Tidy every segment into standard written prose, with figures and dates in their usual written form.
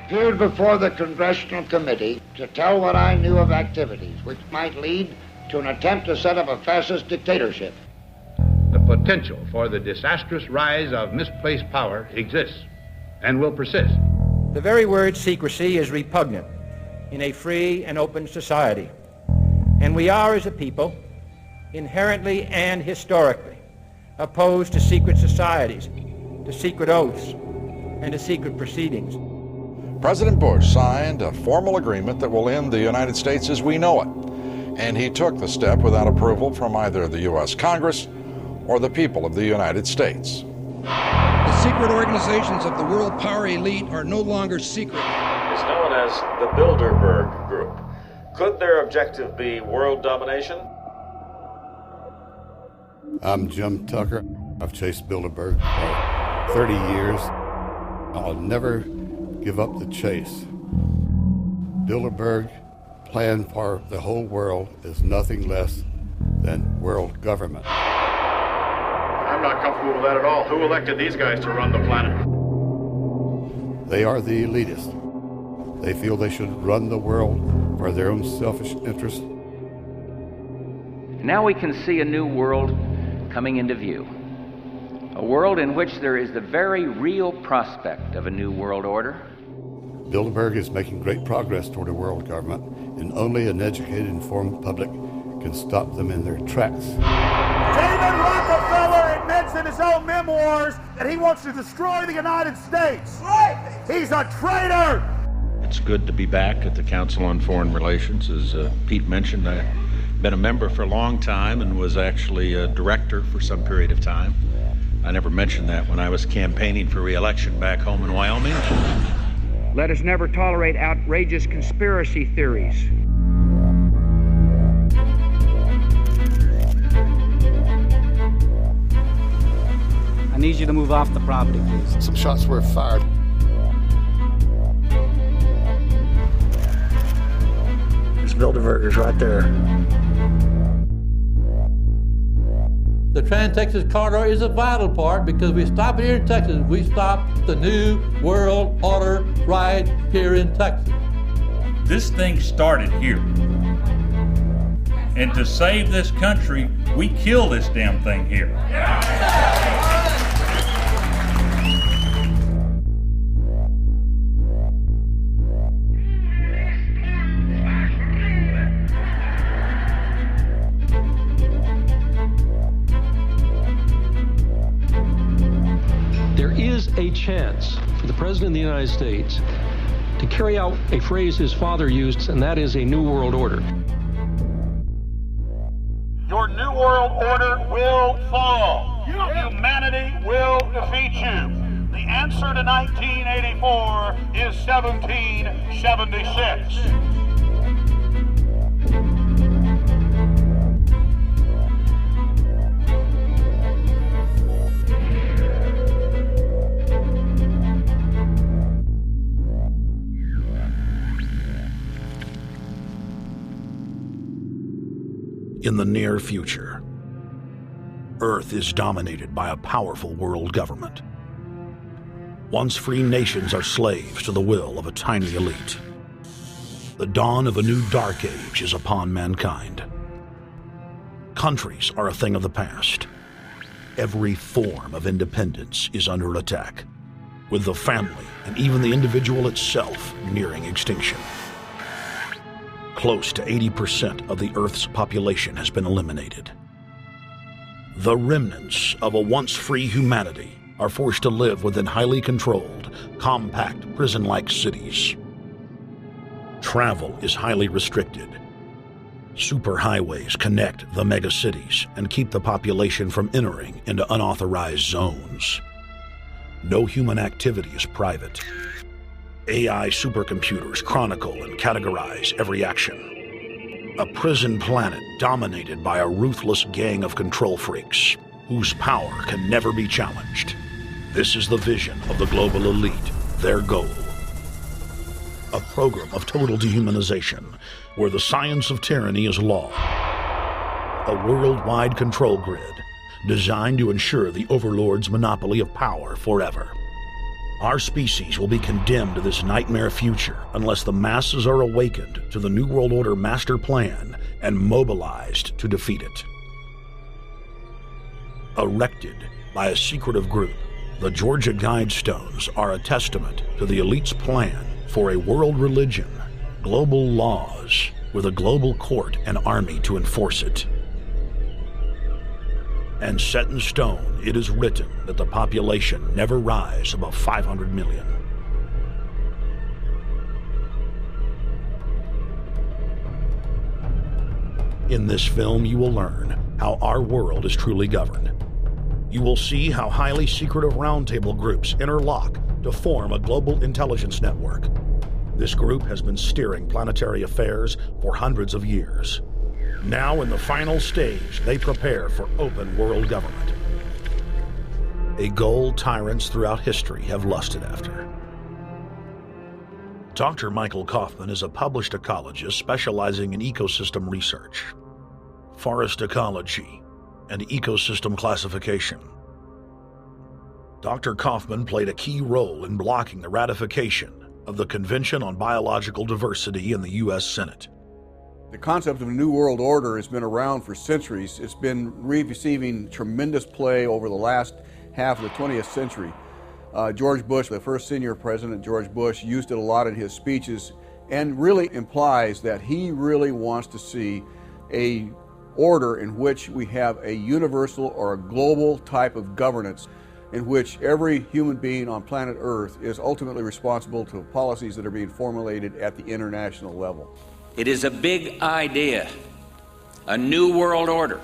appeared before the Congressional Committee to tell what I knew of activities which might lead to an attempt to set up a fascist dictatorship. The potential for the disastrous rise of misplaced power exists and will persist. The very word secrecy is repugnant in a free and open society, and we are, as a people, inherently and historically opposed to secret societies, to secret oaths, and to secret proceedings. President Bush signed a formal agreement that will end the United States as we know it, and he took the step without approval from either the U.S. Congress or the people of the United States. The secret organizations of the world power elite are no longer secret. It's known as the Bilderberg Group. Could their objective be world domination? I'm Jim Tucker. I've chased Bilderberg for 30 years. I'll never give up the chase. Bilderberg plan for the whole world is nothing less than world government. I'm not comfortable with that at all. Who elected these guys to run the planet? They are the elitists. They feel they should run the world for their own selfish interests. Now we can see a new world coming into view. A world in which there is the very real prospect of a new world order. Bilderberg is making great progress toward a world government, and only an educated, informed public can stop them in their tracks. David Rockefeller admits in his own memoirs that he wants to destroy the United States. Right. He's a traitor. It's good to be back at the Council on Foreign Relations. As Pete mentioned, I've been a member for a long time and was actually a director for some period of time. I never mentioned that when I was campaigning for re-election back home in Wyoming. Let us never tolerate outrageous conspiracy theories. I need you to move off the property, please. Some shots were fired. There's Bilderbergers right there. The Trans-Texas Corridor is a vital part because we stop it here in Texas. We stop the new world order right here in Texas. This thing started here. And to save this country, we kill this damn thing here. A chance for the President of the United States to carry out a phrase his father used, and that is a new world order. Your new world order will fall. Humanity will defeat you. The answer to 1984 is 1776. In the near future, Earth is dominated by a powerful world government. Once free nations are slaves to the will of a tiny elite. The dawn of a new dark age is upon mankind. Countries are a thing of the past. Every form of independence is under attack, with the family and even the individual itself nearing extinction. Close to 80% of the Earth's population has been eliminated. The remnants of a once free humanity are forced to live within highly controlled, compact, prison-like cities. Travel is highly restricted. Superhighways connect the megacities and keep the population from entering into unauthorized zones. No human activity is private. AI supercomputers chronicle and categorize every action. A prison planet dominated by a ruthless gang of control freaks whose power can never be challenged. This is the vision of the global elite, their goal. A program of total dehumanization where the science of tyranny is law. A worldwide control grid designed to ensure the overlord's monopoly of power forever. Our species will be condemned to this nightmare future unless the masses are awakened to the New World Order master plan and mobilized to defeat it. Erected by a secretive group, the Georgia Guidestones are a testament to the elite's plan for a world religion, global laws, with a global court and army to enforce it. And set in stone, it is written that the population never rise above 500 million. In this film, you will learn how our world is truly governed. You will see how highly secretive roundtable groups interlock to form a global intelligence network. This group has been steering planetary affairs for hundreds of years. Now, in the final stage, they prepare for open world government, a goal tyrants throughout history have lusted after. Dr. Michael Kaufman is a published ecologist specializing in ecosystem research, forest ecology, and ecosystem classification. Dr. Kaufman played a key role in blocking the ratification of the Convention on Biological Diversity in the U.S. Senate. The concept of a New World Order has been around for centuries. It's been receiving tremendous play over the last half of the 20th century. George Bush, the first senior president, George Bush, used it a lot in his speeches and really implies that he really wants to see a order in which we have a universal or a global type of governance in which every human being on planet Earth is ultimately responsible to policies that are being formulated at the international level. It is a big idea, a new world order.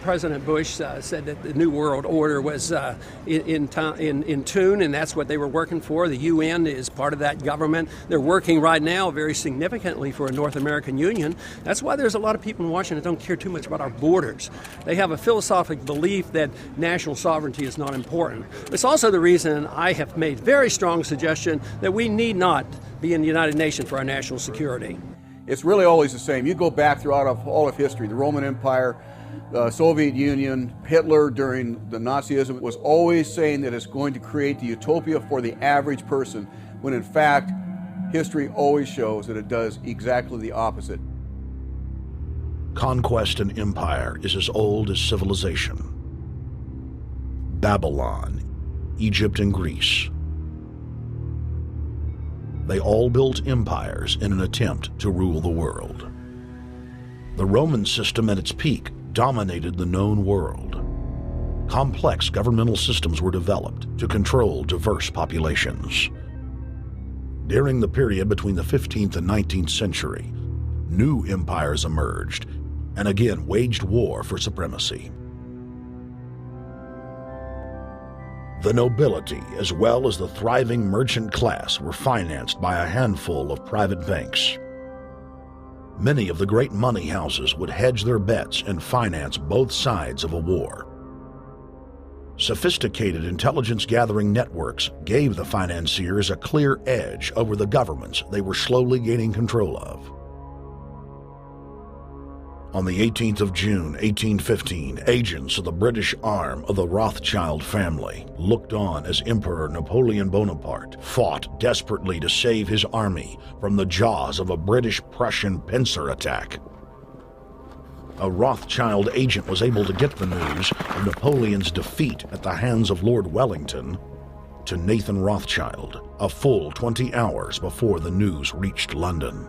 President Bush said that the New World Order was in tune, and that's what they were working for. The UN is part of that government. They're working right now very significantly for a North American Union. That's why there's a lot of people in Washington that don't care too much about our borders. They have a philosophical belief that national sovereignty is not important. It's also the reason I have made very strong suggestion that we need not be in the United Nations for our national security. It's really always the same. You go back throughout all of history, the Roman Empire, the Soviet Union, Hitler during the Nazism was always saying that it's going to create the utopia for the average person, when in fact, history always shows that it does exactly the opposite. Conquest and empire is as old as civilization. Babylon, Egypt, and Greece. They all built empires in an attempt to rule the world. The Roman system at its peak dominated the known world. Complex governmental systems were developed to control diverse populations. During the period between the 15th and 19th century, new empires emerged and again waged war for supremacy. The nobility, as well as the thriving merchant class, were financed by a handful of private banks. Many of the great money houses would hedge their bets and finance both sides of a war. Sophisticated intelligence-gathering networks gave the financiers a clear edge over the governments they were slowly gaining control of. On the 18th of June, 1815, agents of the British arm of the Rothschild family looked on as Emperor Napoleon Bonaparte fought desperately to save his army from the jaws of a British-Prussian pincer attack. A Rothschild agent was able to get the news of Napoleon's defeat at the hands of Lord Wellington to Nathan Rothschild, a full 20 hours before the news reached London.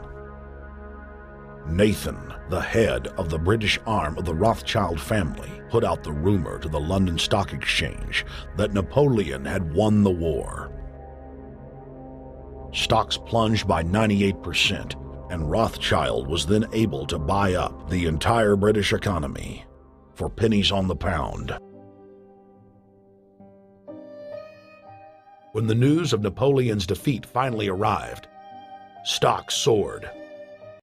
Nathan, the head of the British arm of the Rothschild family, put out the rumor to the London Stock Exchange that Napoleon had won the war. Stocks plunged by 98%, and Rothschild was then able to buy up the entire British economy for pennies on the pound. When the news of Napoleon's defeat finally arrived, stocks soared,